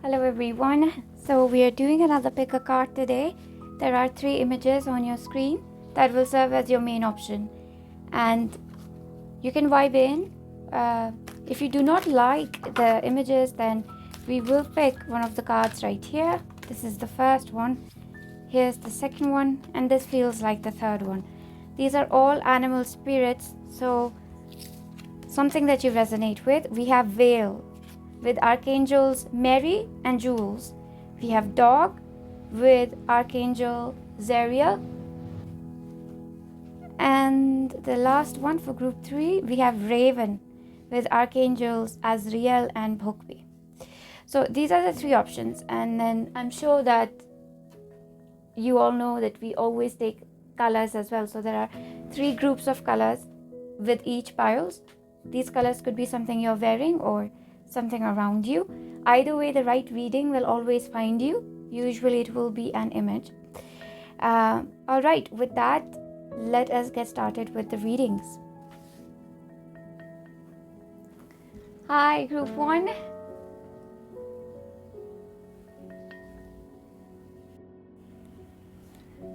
Hello everyone. So we are doing another pick a card today. There are 3 images on your screen that will serve as your main option, and you can vibe in. If you do not like the images, then we will pick one of the cards right here. This is the first one. Here's the second one, and this feels like the third one. These are all animal spirits, so something that you resonate with. We have Veil with Archangels Mary and Jules. We have Dog with Archangel Zariel. And the last one for group 3, we have Raven with Archangels Azriel and Bhokbi. So these are the 3 options, and then I'm sure that you all know that we always take colors as well. So there are 3 groups of colors with each piles. These colors could be something you're wearing or something around you. Either way, the right reading will always find you. Usually it will be an image. All right, with that, let us get started with the readings. Hi, group 1.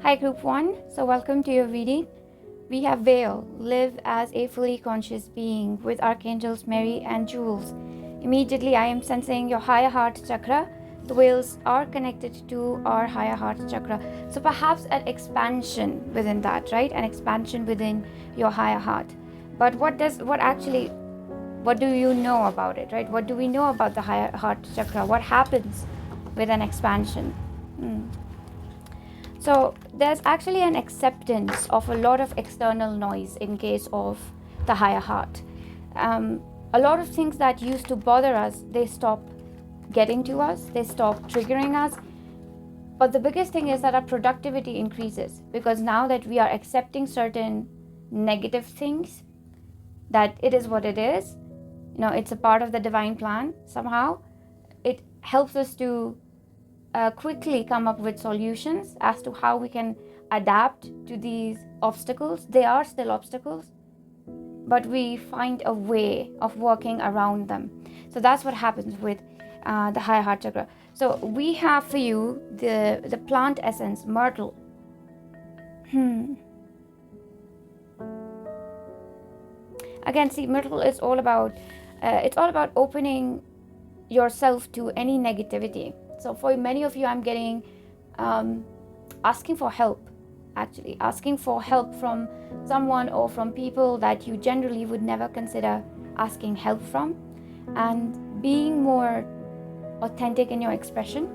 Hi, group 1. So welcome to your reading. We have Veil, live as a fully conscious being with Archangels Mary and Jules. Immediately, I am sensing your higher heart chakra. The whales are connected to our higher heart chakra. So perhaps an expansion within that, right? An expansion within your higher heart. But what do you know about it, right? What do we know about the higher heart chakra? What happens with an expansion? So there's actually an acceptance of a lot of external noise in case of the higher heart. A lot of things that used to bother us, they stop getting to us, they stop triggering us. But the biggest thing is that our productivity increases, because now that we are accepting certain negative things, that it is what it is, it's a part of the divine plan somehow, it helps us to quickly come up with solutions as to how we can adapt to these obstacles. They are still obstacles, but we find a way of working around them. So that's what happens with the higher heart chakra. So we have for you the plant essence, myrtle. Again, see, myrtle is all about opening yourself to any negativity. So for many of you, I'm getting asking for help, actually asking for help from someone or from people that you generally would never consider asking help from, and being more authentic in your expression.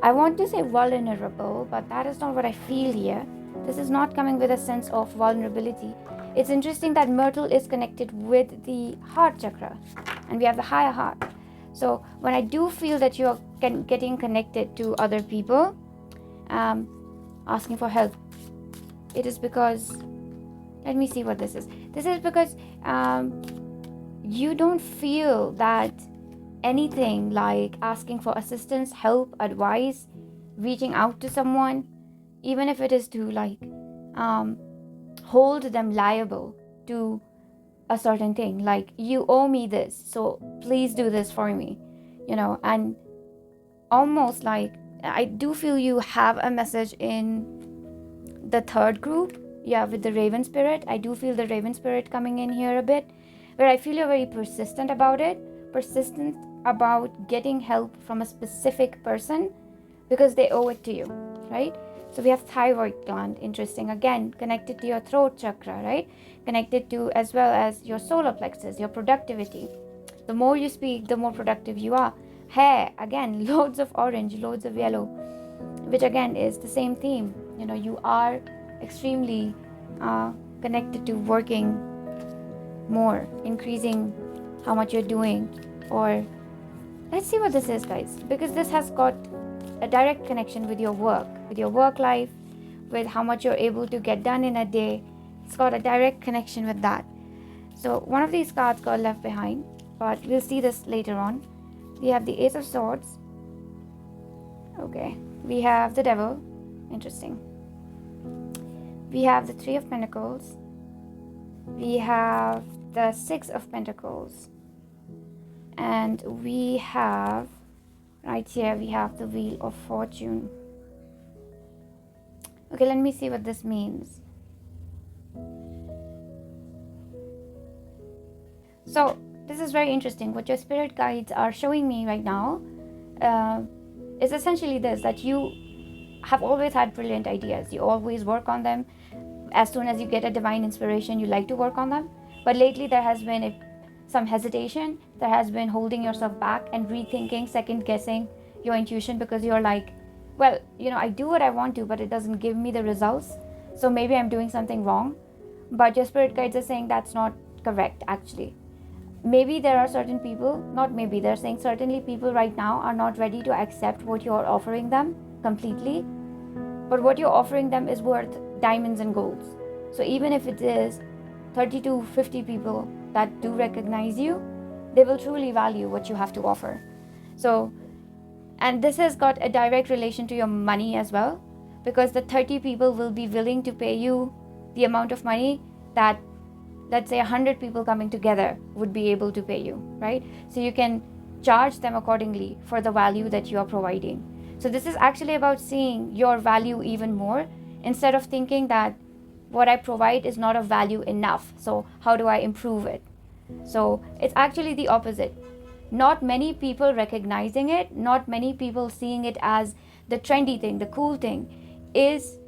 I want to say vulnerable, but that is not what I feel here. This is not coming with a sense of vulnerability. It's interesting that myrtle is connected with the heart chakra, and we have the higher heart. So when I do feel that you are getting connected to other people, asking for help, it is because, let me see what this is. This is because you don't feel that anything like asking for assistance, help, advice, reaching out to someone, even if it is to hold them liable to a certain thing, like you owe me this, so please do this for me, and almost like I do feel you have a message in the third group, with the Raven spirit. I do feel the Raven spirit coming in here a bit, where I feel you're very persistent about getting help from a specific person because they owe it to you, right? So we have thyroid gland, interesting, again connected to your throat chakra, right? Connected to as well as your solar plexus, your productivity. The more you speak, the more productive you are. Hair, again, loads of orange, loads of yellow, which again is the same theme. You are extremely connected to working more, increasing how much you're doing. Or let's see what this is, guys, because this has got a direct connection with your work life, with how much you're able to get done in a day. It's got a direct connection with that. So one of these cards got left behind, but we'll see this later on. We have the Ace of Swords. Okay, we have the Devil. Interesting. We have the 3 of Pentacles. We have the 6 of Pentacles. And we have Right here we have the Wheel of Fortune. Okay, let me see what this means. So this is very interesting. What your spirit guides are showing me right now is essentially this, that you have always had brilliant ideas. You always work on them. As soon as you get a divine inspiration, you like to work on them. But lately there has been some hesitation. There has been holding yourself back and rethinking, second guessing your intuition, because you're like, well, I do what I want to, but it doesn't give me the results. So maybe I'm doing something wrong. But your spirit guides are saying that's not correct, actually. Maybe there are certain people, not maybe, they're saying certainly people right now are not ready to accept what you're offering them completely. But what you're offering them is worth diamonds and golds. So even if it is 30 to 50 people that do recognize you, they will truly value what you have to offer. So, and this has got a direct relation to your money as well, because the 30 people will be willing to pay you the amount of money that, let's say, 100 people coming together would be able to pay you, right? So you can charge them accordingly for the value that you are providing. So this is actually about seeing your value even more, instead of thinking that what I provide is not of value enough, so how do I improve it? So it's actually the opposite. Not many people recognizing it, not many people seeing it as the trendy thing, the cool thing, is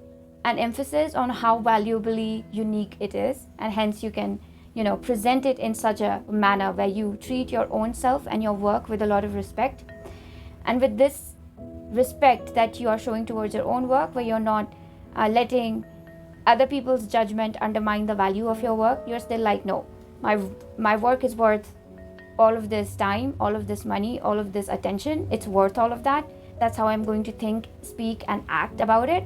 an emphasis on how valuably unique it is, and hence you can, present it in such a manner where you treat your own self and your work with a lot of respect. And with this respect that you are showing towards your own work, where you're not letting other people's judgment undermine the value of your work, you're still like, no, my work is worth all of this time, all of this money, all of this attention. It's worth all of that. That's how I'm going to think, speak, and act about it.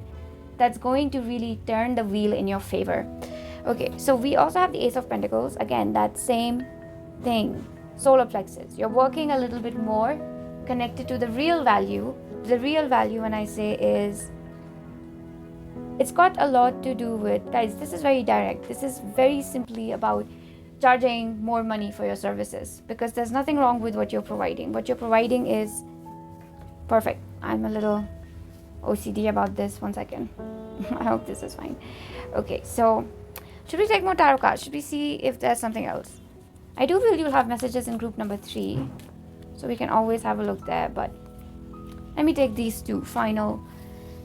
That's going to really turn the wheel in your favor. Okay, so we also have the Ace of Pentacles. Again, that same thing, solar plexus. You're working a little bit more connected to the real value. The real value, when I say, is, it's got a lot to do with, guys, this is very direct. This is very simply about charging more money for your services, because there's nothing wrong with what you're providing. What you're providing is perfect. I'm a little OCD about this. 1 second. I hope this is fine. Okay, so should we take more tarot cards? Should we see if there's something else? I do feel you'll have messages in group number 3, so we can always have a look there, but let me take these two final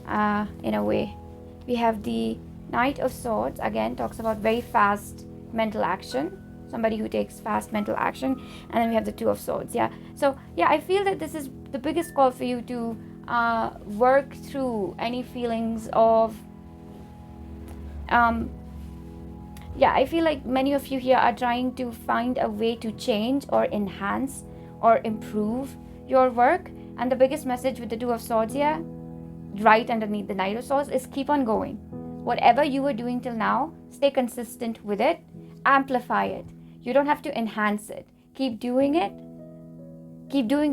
in a way. We have the Knight of Swords. Again, talks about very fast mental action, somebody who takes fast mental action. And then we have the Two of Swords. So I feel that this is the biggest call for you to work through any feelings of I feel like many of you here are trying to find a way to change or enhance or improve your work. And the biggest message with the Two of Swords here, right underneath the Knight of Swords, is keep on going. Whatever you were doing till now, stay consistent with it, amplify it. You don't have to enhance it. Keep doing it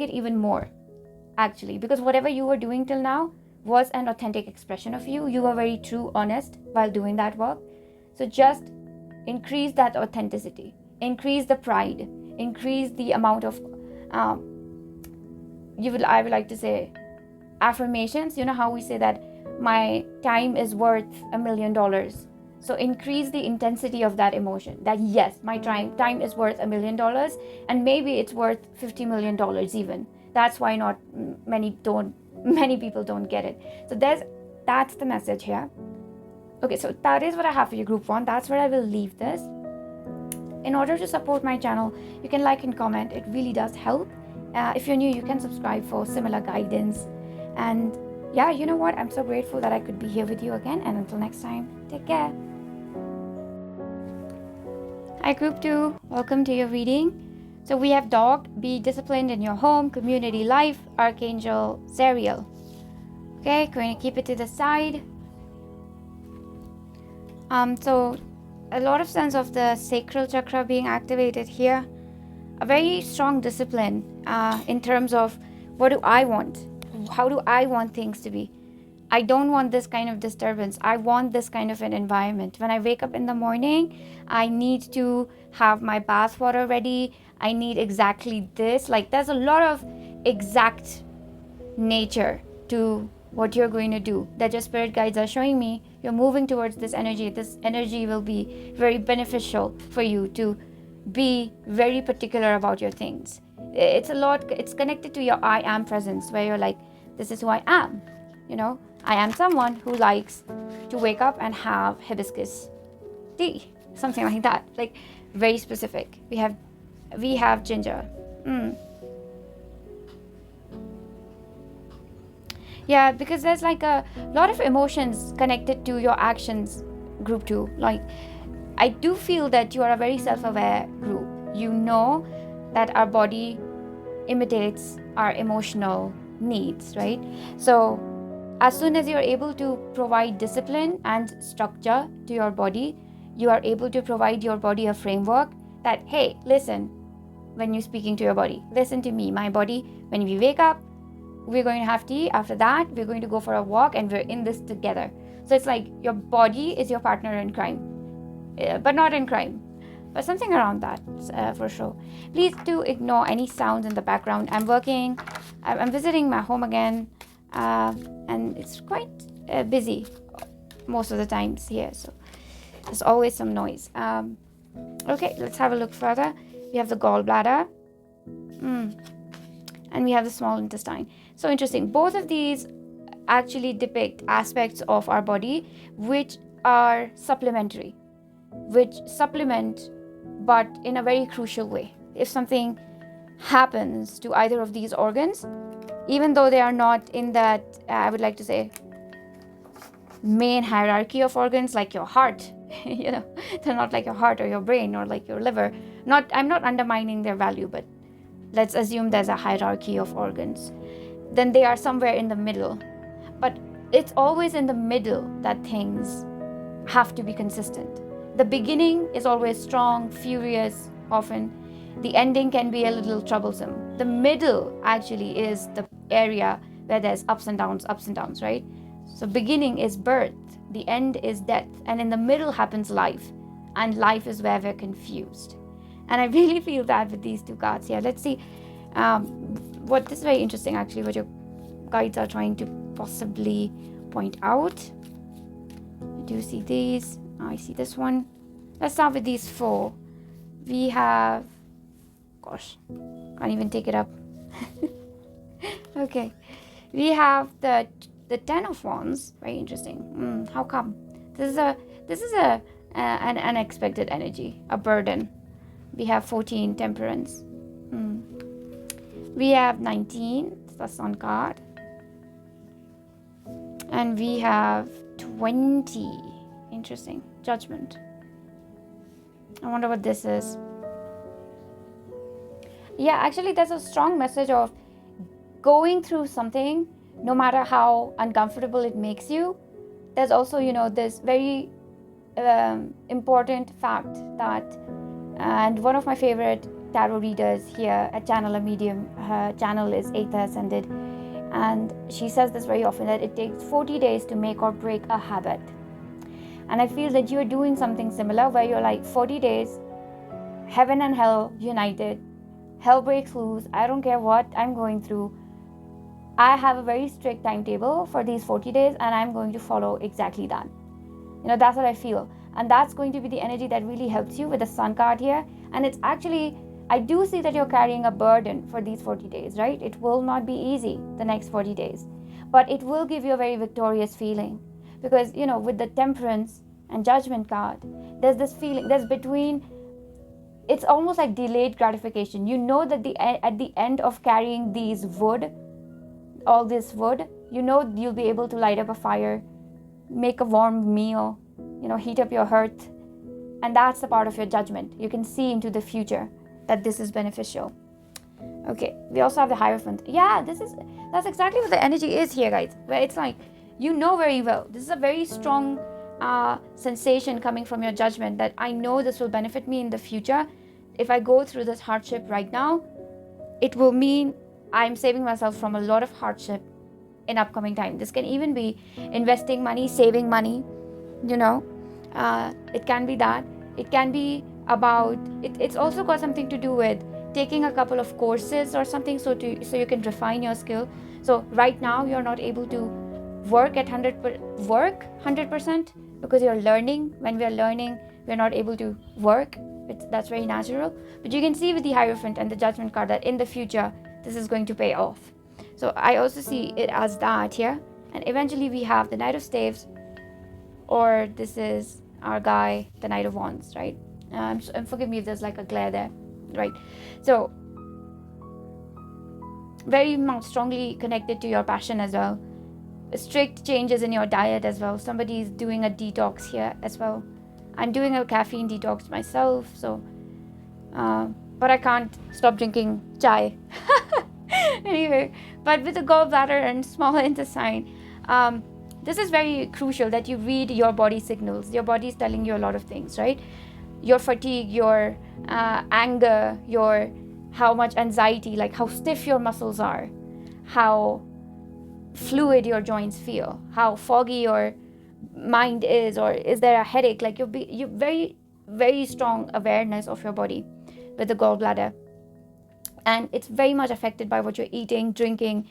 even more, actually, because whatever you were doing till now was an authentic expression of you. You were very true, honest while doing that work. So just increase that authenticity, increase the pride, increase the amount of I would like to say affirmations. You know how we say that my time is worth $1 million. So increase the intensity of that emotion, that yes, my time is worth $1 million, and maybe it's worth $50 million even. That's why not many people don't get it. So that's the message here. Okay, so that is what I have for you, group 1. That's where I will leave this. In order to support my channel, you can like and comment. It really does help. If you're new, you can subscribe for similar guidance. And you know what? I'm so grateful that I could be here with you again. And until next time, take care. Hi, group 2. Welcome to your reading. So we have Dog, be disciplined in your home, community life, Archangel, Zariel. Okay, going to keep it to the side. So a lot of sense of the sacral chakra being activated here. A very strong discipline in terms of what do I want? How do I want things to be? I don't want this kind of disturbance. I want this kind of an environment. When I wake up in the morning, I need to have my bath water ready. I need exactly this. Like, there's a lot of exact nature to what you're going to do, that your spirit guides are showing me you're moving towards this energy. This energy will be very beneficial for you to be very particular about your things. It's connected to your I am presence, where you're like, this is who I am. I am someone who likes to wake up and have hibiscus tea, something like that, like very specific. We have ginger. Yeah, because there's like a lot of emotions connected to your actions, group 2. Like, I do feel that you are a very self-aware group. You know that our body imitates our emotional needs, right? So as soon as you're able to provide discipline and structure to your body, you are able to provide your body a framework that, hey, listen, when you're speaking to your body, listen to me, my body, when we wake up, we're going to have tea. After that, we're going to go for a walk, and we're in this together. So it's like your body is your partner in crime, but not in crime, but something around that, for sure. Please do ignore any sounds in the background. I'm visiting my home again, and it's quite busy most of the times here, so there's always some noise. Okay, let's have a look further. We have the gallbladder, and we have the small intestine. So interesting. Both of these actually depict aspects of our body which are supplementary, which supplement, but in a very crucial way. If something happens to either of these organs, even though they are not in that, I would like to say, main hierarchy of organs, like your heart, they're not like your heart or your brain or like your liver. I'm not undermining their value, but let's assume there's a hierarchy of organs. Then they are somewhere in the middle. But it's always in the middle that things have to be consistent. The beginning is always strong, furious, often. The ending can be a little troublesome. The middle actually is the area where there's ups and downs, right? So beginning is birth, the end is death, and in the middle happens life. And life is where we're confused. And I really feel that with these two cards here. Let's see. This is very interesting, actually, what your guides are trying to possibly point out. Do you see these? I see this one. Let's start with these 4. We have... Gosh, can't even take it up. Okay. We have the 10 of Wands. Very interesting. How come? This is an unexpected energy, a burden. We have 14, Temperance. We have 19, the Sun card. And we have 20, interesting, Judgment. I wonder what this is. Yeah, actually, there's a strong message of going through something, no matter how uncomfortable it makes you. There's also, this very important fact that, and one of my favorite tarot readers here at Channel a Medium, her channel is Aether Ascended, and she says this very often, that it takes 40 days to make or break a habit. And I feel that you're doing something similar, where you're like, 40 days, heaven and hell united, hell breaks loose, I don't care what I'm going through, I have a very strict timetable for these 40 days, and I'm going to follow exactly that. That's what I feel. And that's going to be the energy that really helps you with the Sun card here. And it's actually, I do see that you're carrying a burden for these 40 days, right? It will not be easy the next 40 days, but it will give you a very victorious feeling. Because, with the Temperance and Judgment card, there's this feeling, it's almost like delayed gratification. That at the end of carrying all this wood, you'll be able to light up a fire, make a warm meal, heat up your hearth. And that's the part of your judgment. You can see into the future that this is beneficial. Okay, we also have the Hierophant. Yeah, that's exactly what the energy is here, guys. Where it's like, very well. This is a very strong sensation coming from your judgment, that I know this will benefit me in the future. If I go through this hardship right now, it will mean I'm saving myself from a lot of hardship in upcoming time. This can even be investing money, saving money, it can be that. It can be about, it's also got something to do with taking a couple of courses or something so you can refine your skill. So right now you're not able to work 100% because you're learning. When we are learning, we're not able to work. That's very natural. But you can see with the Hierophant and the Judgment card that in the future this is going to pay off. So I also see it as that here. And eventually we have the Knight of Staves, or this is our guy, the Knight of Wands, right? And forgive me if there's like a glare there, right? So very much strongly connected to your passion as well. Strict changes in your diet as well. Somebody is doing a detox here as well. I'm doing a caffeine detox myself, so but I can't stop drinking chai. Anyway, but with the gallbladder and small intestine, this is very crucial that you read your body signals. Your body is telling you a lot of things, right? Your fatigue, your anger, your how much anxiety, like how stiff your muscles are, how fluid your joints feel, how foggy your mind is, or is there a headache? Like you very, very strong awareness of your body with the gallbladder, and it's very much affected by what you're eating, drinking,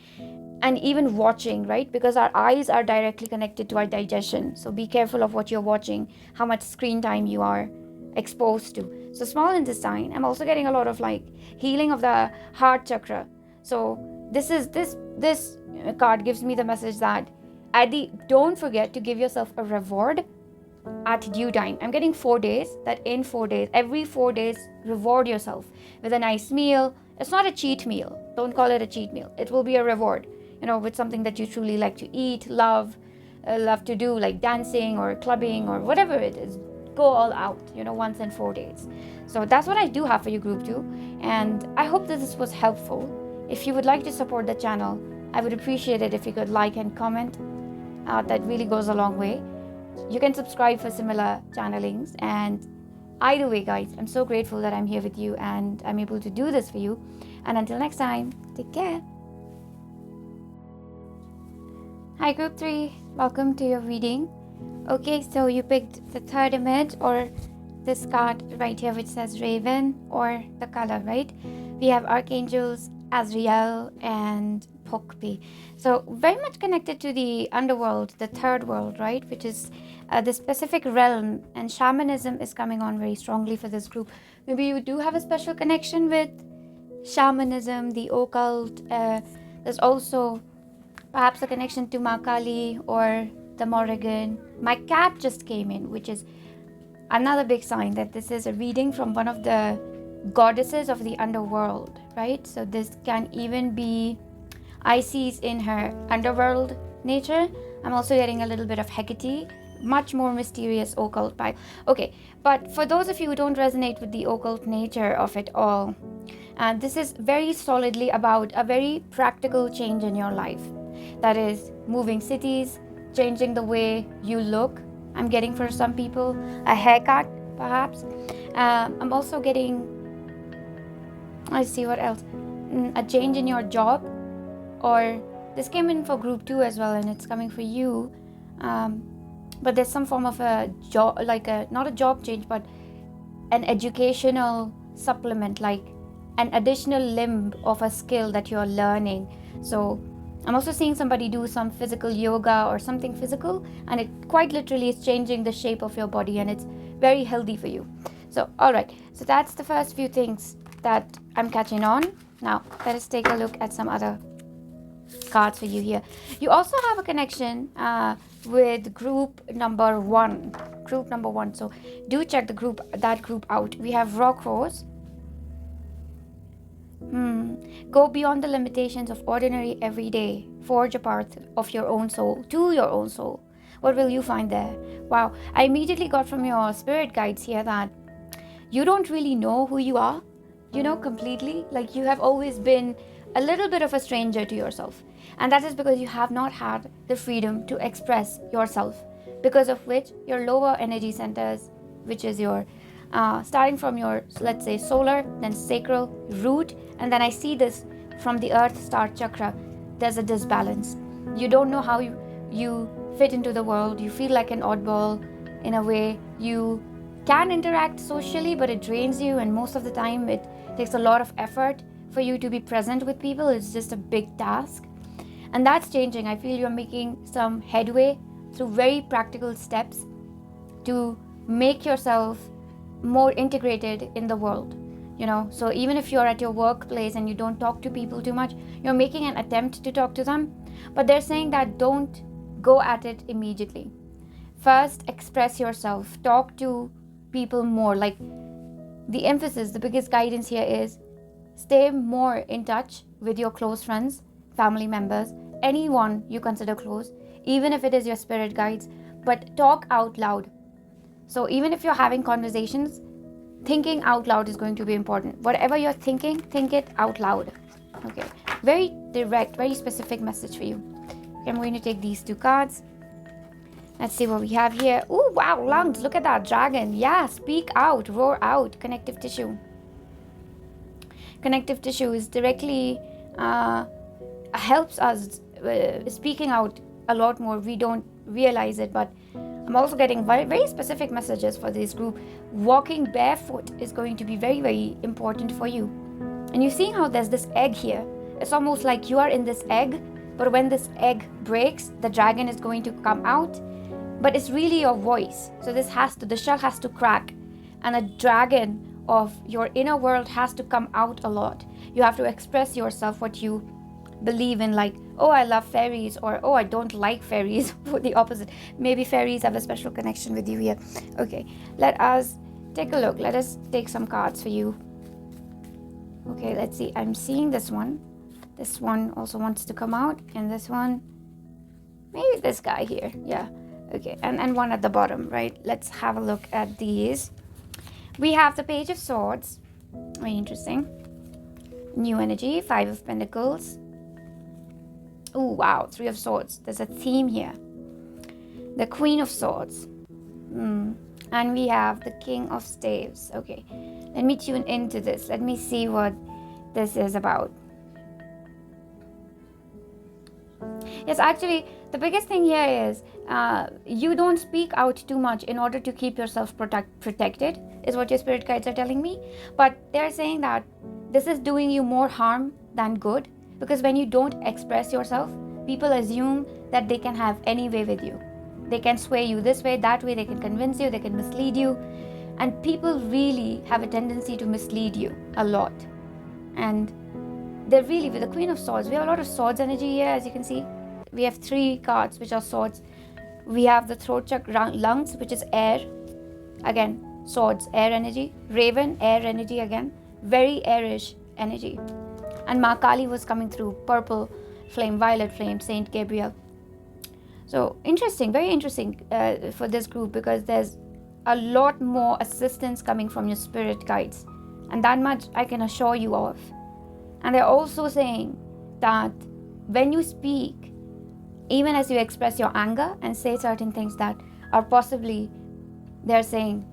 and even watching, right? Because our eyes are directly connected to our digestion. So be careful of what you're watching, how much screen time you are exposed to. So small intestine, I'm also getting a lot of like healing of the heart chakra. So this card gives me the message that don't forget to give yourself a reward at due time. I'm getting 4 days, that in 4 days, every 4 days, reward yourself with a nice meal. It's not a cheat meal. Don't call it a cheat meal. It will be a reward, with something that you truly like to eat, love to do, like dancing or clubbing or whatever it is. Go all out, once in 4 days. So that's what I do have for you, group 2. And I hope that this was helpful. If you would like to support the channel, I would appreciate it if you could like and comment. That really goes a long way. You can subscribe for similar channelings. And either way, guys, I'm so grateful that I'm here with you and I'm able to do this for you. And until next time, take care. Hi, group 3. Welcome to your reading. Okay, so you picked the third image, or this card right here which says Raven, or the color, right? We have Archangels, Azrael, and Moeck. So very much connected to the underworld, the third world, right? Which is the specific realm, and shamanism is coming on very strongly for this group. Maybe you do have a special connection with shamanism, the occult. There's also perhaps a connection to Makali or the Morrigan. My cat just came in, which is another big sign that this is a reading from one of the goddesses of the underworld, right? So this can even be Isis in her underworld nature. I'm also getting a little bit of Hecate, much more mysterious occult vibe. Okay, but for those of you who don't resonate with the occult nature of it all, this is very solidly about a very practical change in your life. That is moving cities, changing the way you look. I'm getting for some people a haircut, perhaps. I'm also getting, I see what else, a change in your job, or this came in for group 2 as well, and it's coming for you. But there's some form of a job, like not a job change, but an educational supplement, like an additional limb of a skill that you're learning. So I'm also seeing somebody do some physical yoga or something physical, and it quite literally is changing the shape of your body, and it's very healthy for you. So, all right. So that's the first few things that I'm catching on. Now, let us take a look at some other cards for you here. You also have a connection with group number 1. Group number 1. So do check that group out. We have Rock Rose. Go beyond the limitations of ordinary everyday. Forge a path of your own soul, to your own soul. What will you find there? Wow. I immediately got from your spirit guides here that you don't really know who you are, completely. Like you have always been a little bit of a stranger to yourself. And that is because you have not had the freedom to express yourself, because of which your lower energy centers, which is your starting from your, let's say, solar, then sacral, root, and then I see this from the earth star chakra. There's a disbalance. You don't know how you fit into the world. You feel like an oddball in a way. You can interact socially, but it drains you, and most of the time it It takes a lot of effort for you to be present with people. It's just a big task. And that's changing. I feel you're making some headway through very practical steps to make yourself more integrated in the world. So even if you're at your workplace and you don't talk to people too much, you're making an attempt to talk to them. But they're saying that don't go at it immediately. First, express yourself. Talk to people more. Like, the emphasis, the biggest guidance here is stay more in touch with your close friends, family members, anyone you consider close, even if it is your spirit guides, but talk out loud. So even if you're having conversations, thinking out loud is going to be important. Whatever you're thinking, think it out loud. Okay, very direct, very specific message for you. Okay, I'm going to take these 2 cards. Let's see what we have here. Oh, wow, lungs. Look at that dragon. Yeah, speak out, roar out. Connective tissue. Connective tissue is directly helps us speaking out a lot more. We don't realize it, but I'm also getting very, very specific messages for this group. Walking barefoot is going to be very, very important for you. And you're seeing how there's this egg here. It's almost like you are in this egg, but when this egg breaks, the dragon is going to come out. But it's really your voice. So the shell has to crack. And a dragon of your inner world has to come out a lot. You have to express yourself, what you believe in, like, oh, I love fairies, or oh, I don't like fairies, or the opposite. Maybe fairies have a special connection with you here. Okay, let us take a look. Let us take some cards for you. Okay, let's see. I'm seeing this one. This one also wants to come out, and this one, maybe this guy here. Yeah. Okay, and one at the bottom, right? Let's have a look at these. We have the Page of Swords. Very interesting. New energy, 5 of Pentacles. Oh, wow, 3 of Swords. There's a theme here. The Queen of Swords. And we have the King of Staves. Okay, let me tune into this. Let me see what this is about. Yes, actually, the biggest thing here is you don't speak out too much in order to keep yourself protected, is what your spirit guides are telling me. But they're saying that this is doing you more harm than good, because when you don't express yourself, people assume that they can have any way with you. They can sway you this way, that way, they can convince you, they can mislead you. And people really have a tendency to mislead you a lot. And they're really, with the Queen of Swords, we have a lot of swords energy here, as you can see. We have 3 cards which are swords. We have the throat chakra, lungs, which is air. Again, swords, air energy. Raven, air energy again. Very airish energy. And Ma Kali was coming through. Purple flame, violet flame, Saint Gabriel. So interesting, very interesting for this group, because there's a lot more assistance coming from your spirit guides. And that much I can assure you of. And they're also saying that when you speak, even as you express your anger and say certain things that are possibly, they're saying,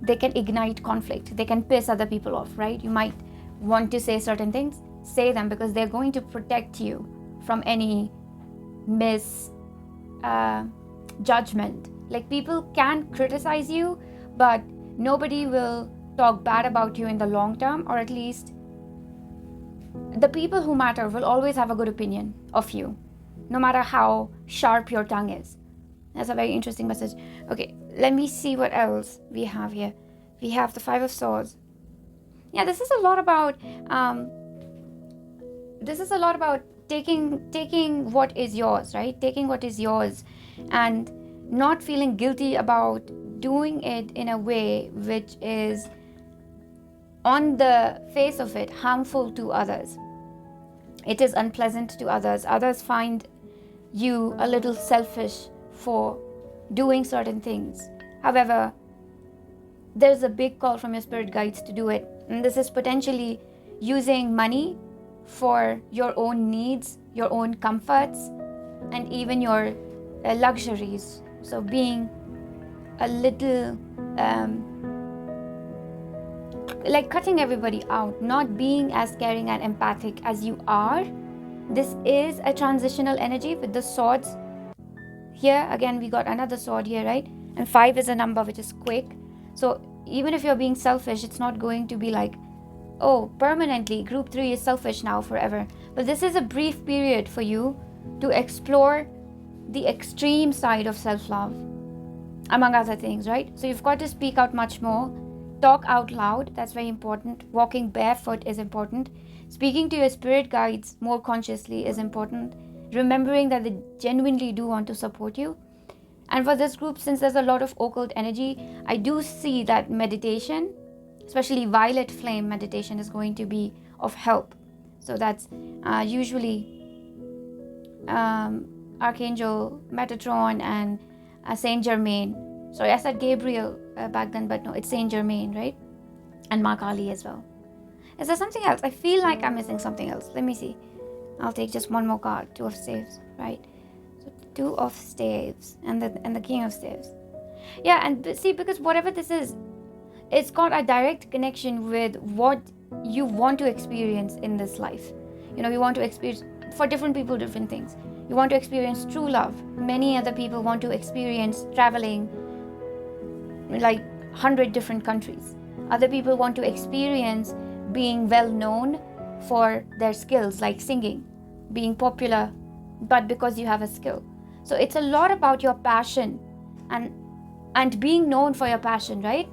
they can ignite conflict. They can piss other people off, right? You might want to say certain things, say them, because they're going to protect you from any misjudgment. Like, people can criticize you, but nobody will talk bad about you in the long term, or at least the people who matter will always have a good opinion of you, no matter how sharp your tongue is. That's a very interesting message. Okay, let me see what else we have here. We have the 5 of Swords. Yeah, this is a lot about taking what is yours, right? Taking what is yours and not feeling guilty about doing it in a way which is, on the face of it, harmful to others. It is unpleasant to others. Others find you a little selfish for doing certain things. However, there's a big call from your spirit guides to do it. And this is potentially using money for your own needs, your own comforts, and even your luxuries. So being a little like cutting everybody out, not being as caring and empathic as you are. This is a transitional energy with the swords. Here again we got another sword here, right? And 5 is a number which is quick. So even if you're being selfish, it's not going to be like oh, permanently, group 3 is selfish now forever. But this is a brief period for you to explore the extreme side of self-love, among other things, right? So you've got to speak out much more. Talk out loud, that's very important. Walking barefoot is important. Speaking to your spirit guides more consciously is important. Remembering that they genuinely do want to support you. And for this group, since there's a lot of occult energy, I do see that meditation, especially violet flame meditation, is going to be of help. So that's usually Archangel, Metatron, and Saint Germain. Sorry, I said Gabriel back then, but no, it's Saint Germain, right? And Ma Kali as well. Is there something else? I feel like I'm missing something else. Let me see. I'll take just one more card. 2 of Staves, right? So 2 of Staves and the King of Staves. Yeah, and see, because whatever this is, it's got a direct connection with what you want to experience in this life. You know, you want to experience, for different people, different things. You want to experience true love. Many other people want to experience traveling like 100 different countries. Other people want to experience being well known for their skills, like singing, being popular, but because you have a skill. So it's a lot about your passion and being known for your passion, right?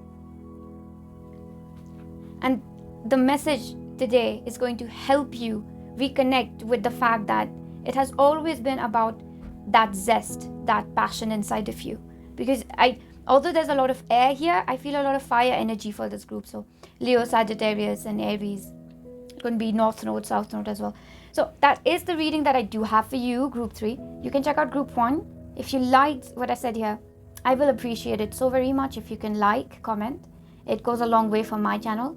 And the message today is going to help you reconnect with the fact that it has always been about that zest, that passion inside of you. Because although there's a lot of air here, I feel a lot of fire energy for this group. So Leo, Sagittarius, and Aries. It could be North Node, South Node as well. So that is the reading that I do have for you, group 3. You can check out group 1. If you liked what I said here, I will appreciate it so very much if you can like, comment. It goes a long way for my channel.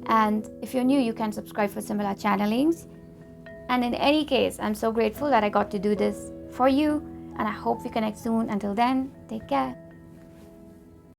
And if you're new, you can subscribe for similar channelings. And in any case, I'm so grateful that I got to do this for you. And I hope we connect soon. Until then, take care.